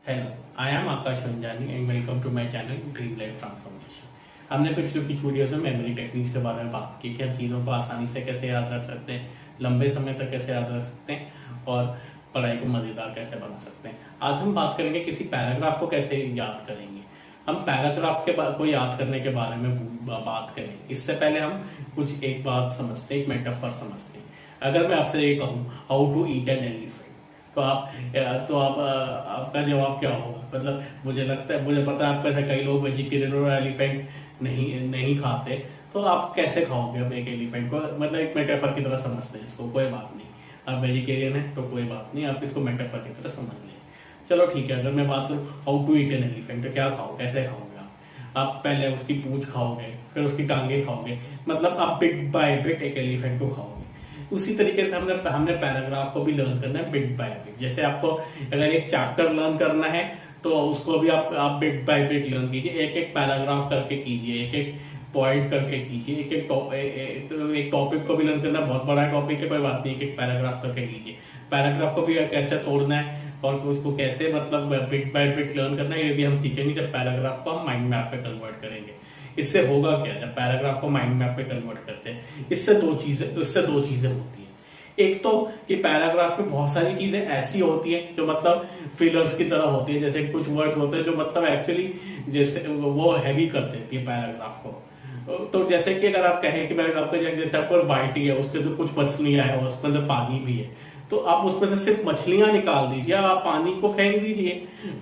Hello, I am Akash Ranjani and welcome to my channel dream life transformation. हमने पिछले कुछ videos में मेमोरी टेक्निक्स के बारे में बात की कि हम चीज़ों को आसानी से कैसे याद रख सकते हैं, लंबे समय तक कैसे याद रख सकते हैं और पढ़ाई को मज़ेदार कैसे बना सकते हैं। आज हम बात करेंगे किसी पैराग्राफ को कैसे याद करेंगे। हम पैराग्राफ को याद करने के बारे में बात करें इससे पहले हम कुछ एक बात समझते हैं, एक मेटाफर समझते हैं। अगर मैं आपसे ये कहूँ how to eat an elephant, तो आप आपका जवाब क्या होगा? मतलब मुझे पता है आप कैसे कई लोग वेजिटेरियन और एलिफेंट नहीं खाते, तो आप कैसे खाओगे अब एक एलिफेंट को? मतलब एक मेटाफर की तरह समझते हैं इसको, कोई बात नहीं। आप वेजिटेरियन है तो कोई बात नहीं, आप इसको मेटाफर की तरह समझ लें। चलो ठीक है, अगर मैं बात करूँ how to eat an elephant, तो क्या खाओ, कैसे खाओगे आप पहले उसकी पूंछ खाओगे, फिर उसकी टांगे खाओगे, मतलब आप बिट बाय बिट एक एलिफेंट को खाओगे। उसी तरीके से हमने पैराग्राफ को भी लर्न करना है बिट बाय बिट। जैसे आपको अगर एक चैप्टर लर्न करना है तो उसको भी आप बिट बाय बिट लर्न कीजिए, एक एक पैराग्राफ करके कीजिए, एक एक पॉइंट करके कीजिए, एक टॉपिक को भी लर्न करना, बहुत बड़ा टॉपिक है कोई बात नहीं, एक एक पैराग्राफ करके कीजिए। पैराग्राफ को भी कैसे तोड़ना है और उसको कैसे मतलब बिट बाय बिट लर्न करना है, ये भी हम सीखेंगे जब पैराग्राफ को हम माइंड मैप पे कन्वर्ट करेंगे। इससे होगा क्या, जब पैराग्राफ को माइंड मैप पे कन्वर्ट करते हैं, इससे दो चीजें होती हैं। एक तो कि पैराग्राफ में बहुत सारी चीजें ऐसी होती हैं जो मतलब फिलर्स की तरह होती है, जैसे कुछ वर्ड्स होते हैं जो मतलब एक्चुअली जैसे वो हैवी कर देती है पैराग्राफ को। तो जैसे कि अगर आप कहें कि पैराग्राफ का जैसे आपको बाल्टी है, उसके अंदर कुछ मछलियां है, उसके अंदर पानी भी है, तो आप उसमें से सिर्फ मछलियां निकाल दीजिए, आप पानी को फेंक दीजिए।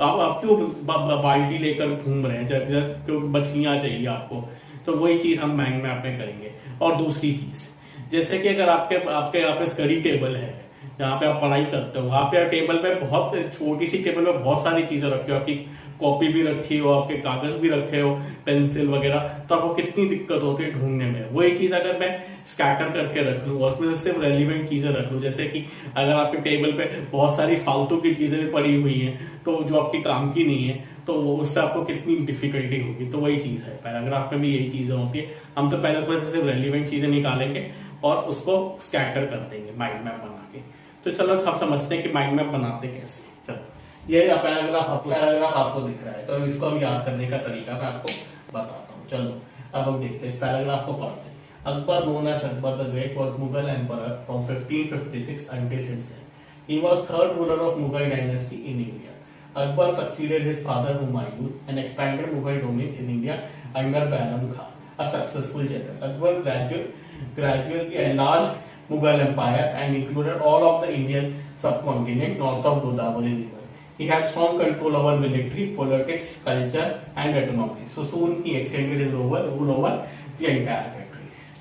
आप क्यों बाल्टी लेकर घूम रहे हैं जब मछलियां चाहिए आपको? तो वही चीज हम माइंड मैप में करेंगे। और दूसरी चीज, जैसे कि अगर आपके यहाँ पे स्टडी टेबल है जहाँ पे आप पढ़ाई करते हो, वहां पे टेबल पे बहुत छोटी सी टेबल पे बहुत सारी चीजें रखी हो, आपकी कॉपी भी रखी हो, आपके कागज भी रखे हो, पेंसिल वगैरह, तो आपको कितनी दिक्कत होती है ढूंढने में। वही चीज अगर मैं स्कैटर करके रख लूँ और उसमें से सिर्फ रेलिवेंट चीजें रख लूँ, जैसे कि अगर आपके टेबल पे बहुत सारी फालतू की चीजें भी पड़ी हुई हैं तो जो आपकी काम की नहीं है, तो उससे आपको कितनी डिफिकल्टी होगी। तो वही चीज है, पैराग्राफ में भी यही चीजें होती है। हम तो पहले उसमें से सिर्फ रेलिवेंट चीजें निकालेंगे और उसको स्कैटर कर देंगे माइंड मैप बना के। तो चलो हम समझते हैं कि माइंड मैप बनाते कैसे। चलो ये पैराग्राफ आपको दिख रहा है, तो इसको हम याद करने का तरीका मैं आपको बताता हूँ। चलो अब हम देखते हैं इस पैराग्राफ को पढ़ते हैं। Akbar, known as Akbar the Great, was Mughal emperor from 1556 until his death. He was third ruler of Mughal dynasty in India. Akbar succeeded his father Humayun and expanded Mughal domains in India under Bairam Khan, a successful general. Akbar gradually enlarged Mughal empire and included all of the Indian subcontinent north of Godavari river. He had strong control over military, politics, culture, and economy. So soon he extended his rule over the entire country.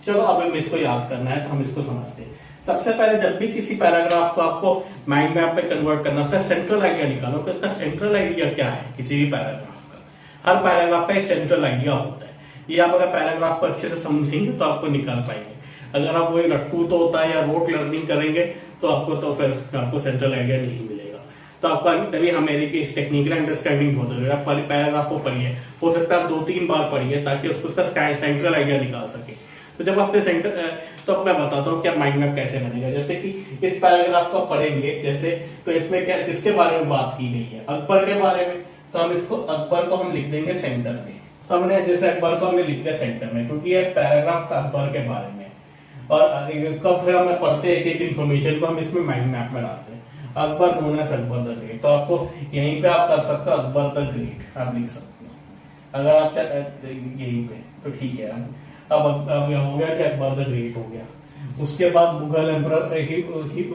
चलो अब हमें इसको याद करना है, तो हम इसको समझते हैं। सबसे पहले जब भी किसी पैराग्राफ को आपको माइंड मैप पे कन्वर्ट करना, उसका सेंट्रल आइडिया निकालो कि उसका सेंट्रल आइडिया क्या है किसी भी पैराग्राफ का। हर पैराग्राफ का एक सेंट्रल आइडिया होता है। ये आप अगर पैराग्राफ को अच्छे से समझेंगे तो आपको निकाल पाएंगे। अगर आप वही रट्टू तो होता है या रोट लर्निंग करेंगे तो आपको सेंट्रल आइडिया नहीं मिलेगा। तो आपका तभी हमें इस टेक्निकल अंडरस्टैंडिंग बहुत जरूरी है। आप वाली पैराग्राफ को पढ़िए, हो सकता है आप 2-3 बार पढ़िए ताकि उसका सेंट्रल आइडिया निकाल सके। तो जब आपने तो अब मैं बताता हूँ कि आप माइंड मैप कैसे बनेगा। जैसे कि इस पैराग्राफ को पढ़ेंगे, जैसे तो इसमें क्या किसके बारे में बात की गई है, अकबर के बारे में, तो हम इसको अकबर को हम लिख देंगे सेंटर में। तो हमने जैसे अकबर को हमने लिख दिया सेंटर में क्योंकि ये पैराग्राफ का अकबर के बारे में। और इसको फिर हम पढ़ते हैं एक इंफॉर्मेशन को हम इसमें माइंड मैप में डालते हैं। Akbar known as Akbar the great, तो आपको यहीं पे आप कर सकते हो अकबर द ग्रेट आप लिख सकते हो अगर आप यहीं पे, तो ठीक है। अब हो गया कि अकबर द ग्रेट हो गया। उसके बाद Mughal emperor, he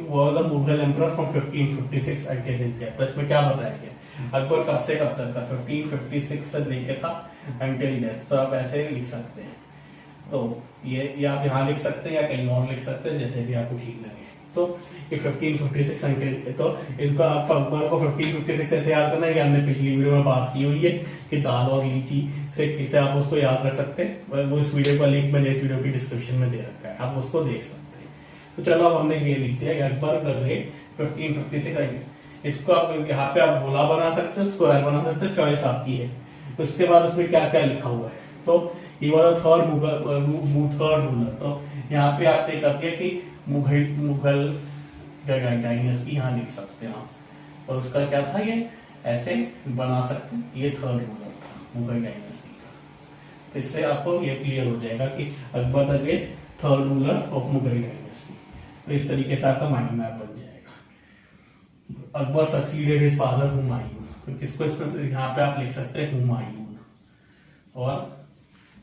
was a Mughal emperor from 1556 until his death। तो इसमें क्या बताया गया, अकबर कब से कब तक था, 1556 से लेके था until death। तो आप ऐसे लिख सकते हैं। तो ये आप यहाँ लिख सकते हैं या कहीं और लिख सकते हैं, जैसे भी आपको ठीक लगे। तो ये 1556 until, तो इसको आप अकबर को 1556 ऐसे याद करना है कि हमने पिछली वीडियो में बात की हुई है कि दाल और लीची से किसे आप उसको याद रख सकते हैं। वो इस वीडियो का लिंक मैंने इस वीडियो की डिस्क्रिप्शन में दे रखा है, आप उसको देख सकते हैं। तो चलो अब हमने ये लिख दिया कि अकबर द ग्रेट 1556। इसको आप यहाँ पे आप गोला बना सकते हैं, स्क्वायर बना सकते हैं, चॉइस आपकी है। उसके बाद उसमें क्या क्या लिखा हुआ है, तो ये वाला थर्ड रूलर, तो यहाँ पे आप ये करते हैं कि मुगल डायनेस्टी यहाँ लिख सकते हैं। और उसका क्या था, ये ऐसे बना सकते हैं। ये थर्ड रूलर था मुगल डायनेस्टी का। तो इससे आपको ये क्लियर हो जाएगा कि Akbar the great third ruler of Mughal dynasty. तो इस तरीके से आपका माइंड मैप बन जाएगा। Akbar succeeded his father Humayun, तो किसको यहाँ पे आप लिख सकते हैं हुमायूं, और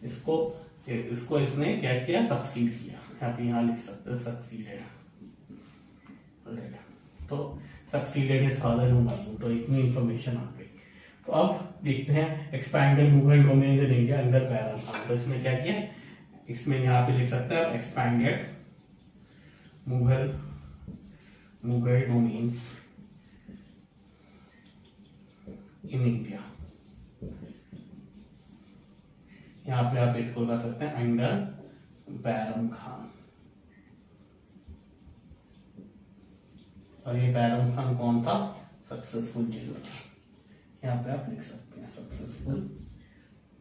इसको इसने क्या किया, सक्सीड किया। आप यहाँ लिख सकते हैं सक्सीडेड, तो सक्सीडेड हिज फादर हुमायूं। तो इतनी इंफॉर्मेशन आ गई। तो अब देखते हैं expanded Mughal domains in India under Bairam Khan. तो इसमें क्या किया, इसमें यहाँ पे लिख सकते हैं expanded Mughal domains in India. यहाँ पे आप इसको कर सकते हैं अंडर बैरम खान। और ये बैरम खान कौन था, सक्सेसफुल जनरल। यहाँ पे आप लिख सकते हैं सक्सेसफुल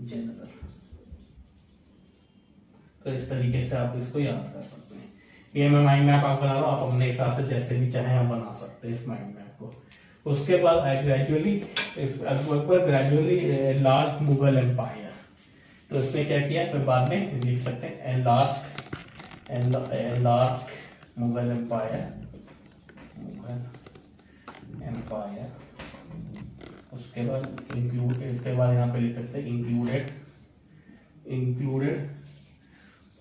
जनरल। तो इस तरीके से आप इसको याद कर सकते हैं। ये मैं माइंड मैप आप बना रहा हूँ, आप अपने हिसाब से जैसे भी चाहे आप बना सकते हैं इस माइंड मैप को। उसके बाद ग्रेजुअली लार्ज मुगल एम्पायर। तो इसने क्या किया, फिर बाद में लिख सकते हैं एनलार्ज मुगल एम्पायर। उसके बाद इसके बाद यहाँ पे लिख सकते हैं included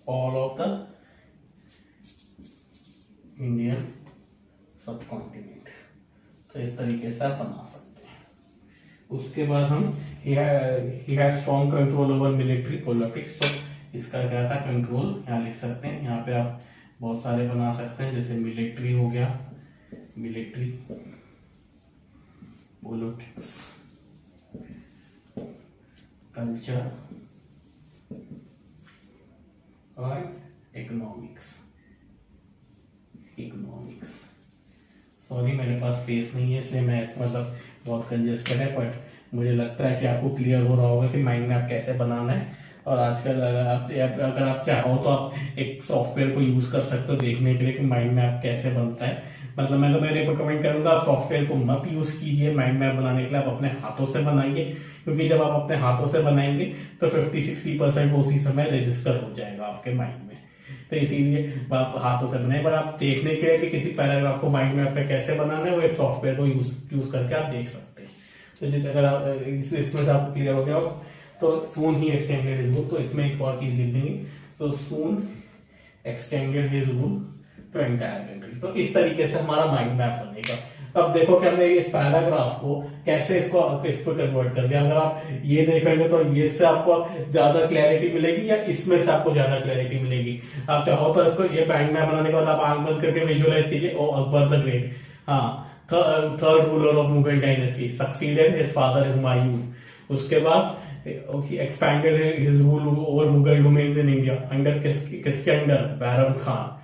all of the Indian सब कॉन्टिनेंट। तो इस तरीके से आप बना सकते हैं। उसके बाद हम he had strong control over military politics। तो इसका क्या था, कंट्रोल यहाँ लिख सकते हैं। यहाँ पे आप बहुत सारे बना सकते हैं, जैसे मिलिट्री हो गया, मिलिट्री पॉलिटिक्स, कल्चर और इकोनॉमिक्स। सॉरी मेरे पास स्पेस नहीं है, इसलिए मैं मतलब बहुत कंजेस्टेड है, बट मुझे लगता है कि आपको क्लियर हो रहा होगा कि माइंड मैप कैसे बनाना है। और आजकल अगर आप चाहो तो आप एक सॉफ्टवेयर को यूज कर सकते हो देखने के लिए कि माइंड मैप कैसे बनता है। मतलब मैं रिकमेंड करूंगा आप सॉफ्टवेयर को मत यूज कीजिए माइंड मैप बनाने के लिए, आप अपने हाथों से बनाइए। क्योंकि जब आप अपने हाथों से बनाएंगे तो 50-60% उसी समय रजिस्टर हो जाएगा आपके माइंड में। तो इसीलिए आप हाथों से बनाए। पर आप देखने के लिए कि किसी पैराग्राफ को माइंड मैप पे कैसे बनाना है, वो एक सॉफ्टवेयर को यूज करके आप देख सकते हैं। तो अगर आप इसमें से आपको क्लियर हो गया हो तो सून ही एक्सटेंडेड हिज रूल। तो इसमें एक और चीज लिख देंगे, तो soon extended his rule to entire country. तो इस तरीके से हमारा माइंड मैप बनेगा। अब देखो कि हमने इस पैराग्राफ को कैसे इसको कन्वर्ट कर दिया। अगर आप ये देखेंगे तो ये से आपको ज्यादा क्लैरिटी मिलेगी या इसमें से आपको ज्यादा क्लैरिटी मिलेगी। आप चाहो तो इसको ये माइंड मैप बनाने के बाद आप आंख बंद करके विजुअलाइज कीजिए, ओ अकबर द ग्रेट, हाँ third ruler of Mughal dynasty, succeeded his father Humayun. उसके बाद expanded his rule over Mughal domains in India under किसके अंडर, बैरम खान।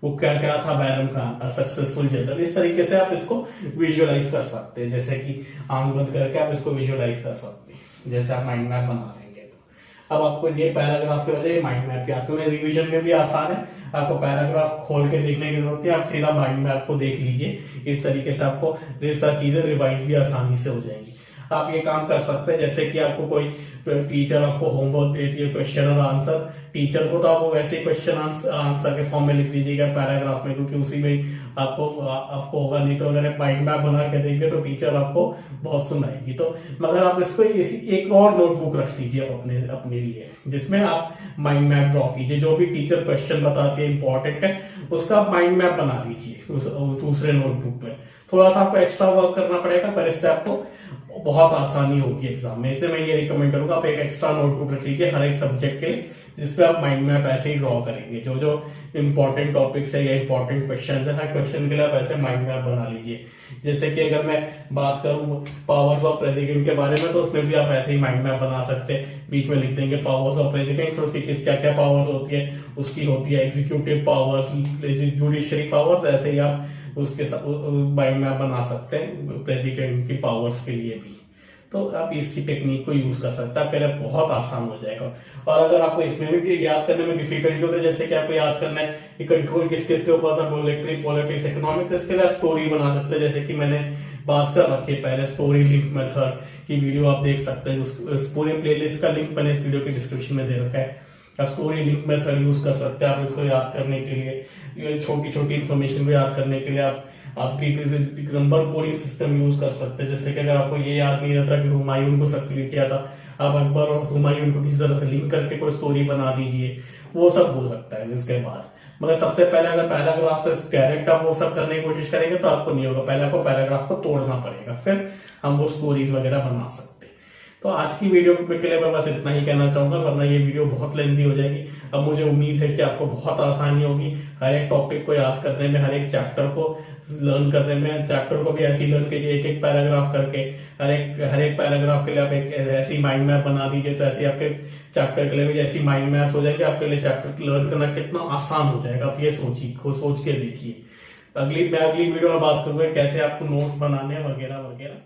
वो क्या क्या था, बैरम खान सक्सेसफुल जनरल। इस तरीके से आप इसको विजुअलाइज कर सकते हैं, जैसे कि आंख बंद करके आप इसको विजुअलाइज कर सकते हैं जैसे आप माइंड मैप बना देंगे। तो अब आपको ये पैराग्राफ के वजह माइंड मैप याद करना रिवीजन में भी आसान है। आपको पैराग्राफ खोल के देखने की जरूरत है, आप सीधा माइंड मैप को देख लीजिए। इस तरीके से आपको सब चीजें रिवाइज भी आसानी से हो जाएंगी। आप ये काम कर सकते हैं, जैसे कि आपको कोई टीचर आपको होमवर्क देती है क्वेश्चन और आंसर, टीचर को तो आप वैसे ही क्वेश्चन आंसर के फॉर्म में लिख दीजिएगा पैराग्राफ में, क्योंकि उसी में आपको होगा। नहीं तो अगर माइंड मैप बना के देंगे तो टीचर आपको बहुत सुनाएगी। तो मगर आप इसको एक और नोटबुक रख लीजिए अपने लिए, जिसमें आप माइंड मैप ड्रॉ कीजिए। जो भी टीचर क्वेश्चन बताती है इंपॉर्टेंट है, उसका आप माइंड मैप बना लीजिए दूसरे नोटबुक में। थोड़ा सा आपको एक्स्ट्रा वर्क करना पड़ेगा, पर इससे आपको बहुत आसानी होगी एग्जाम में। इसे मैं ये रिकमेंड करूंगा, आप एक एक्स्ट्रा नोटबुक रख लीजिए हर एक सब्जेक्ट के लिए, जिसपे आप माइंड मैप ऐसे ही ड्रॉ करेंगे। जो जो इंपॉर्टेंट टॉपिक्स है या इंपॉर्टेंट क्वेश्चन है, हर क्वेश्चन के लिए आप ऐसे माइंड मैप बना लीजिए। जैसे कि अगर मैं बात करूं पावर्स ऑफ प्रेसिडेंट के बारे में, तो उसमें भी आप ऐसे ही माइंड मैप बना सकते हैं। बीच में लिख देंगे पावर्स ऑफ प्रेसिडेंट, फिर उसकी किस क्या क्या पावर्स होती है। उसकी होती है एग्जीक्यूटिव पावर्स, जुडिशरी पावर्स, ऐसे ही आप उसके माइंड मैप बना सकते हैं प्रेसिडेंट की पावर्स के लिए भी। तो आप इसी टेक्निक को यूज कर सकते हैं, पहले बहुत आसान हो जाएगा। और अगर आपको इसमें भी याद करने में डिफिकल्टी होती है, जैसे कि आपको याद करना है कि कंट्रोल किस किस के ऊपर था, मिलिट्री, पॉलिटिक्स, इकोनॉमिक्स, इसके लिए आप स्टोरी बना सकते हैं। जैसे कि मैंने बात कर रखी है पहले स्टोरी लिंक मेथड की वीडियो आप देख सकते हैं। उस पूरे प्लेलिस्ट का लिंक मैंने इस वीडियो के डिस्क्रिप्शन में दे रखा है। स्टोरी लिंक मेथड यूज कर सकते हैं आप इसको याद करने के लिए, छोटी छोटी इन्फॉर्मेशन को याद करने के लिए आपकी नंबर कोडिंग सिस्टम यूज कर सकते हैं। जैसे कि अगर आपको ये याद नहीं रहता कि हुमायूं को सक्सीड किया था, आप अकबर और हुमायूं को किसी तरह से लिंक करके कोई स्टोरी बना दीजिए, वो सब हो सकता है इसके बाद। मगर सबसे पहले अगर पैराग्राफ से डायरेक्ट आप वो सब करने की कोशिश करेंगे तो आपको नहीं होगा, पहले आपको पैराग्राफ को तोड़ना पड़ेगा, फिर हम वो स्टोरीज वगैरह बना सकते हैं। तो आज की वीडियो के लिए मैं बस इतना ही कहना चाहूंगा, वरना ये वीडियो बहुत लेंथी हो जाएगी। अब मुझे उम्मीद है कि आपको बहुत आसानी होगी हर एक टॉपिक को याद करने में, हर एक चैप्टर को लर्न करने में। चैप्टर को भी ऐसी लर्न कीजिए एक एक पैराग्राफ करके, हर एक पैराग्राफ के लिए आप एक ऐसी माइंड मैप बना दीजिए, तो ऐसे आपके चैप्टर के लिए भी जैसी माइंड मैप्स हो जाएंगे, आपके लिए चैप्टर लर्न करना कितना आसान हो जाएगा। आप ये सोच के देखिए। अगली वीडियो में बात करूंगा कैसे आपको नोट्स बनाने वगैरह वगैरह।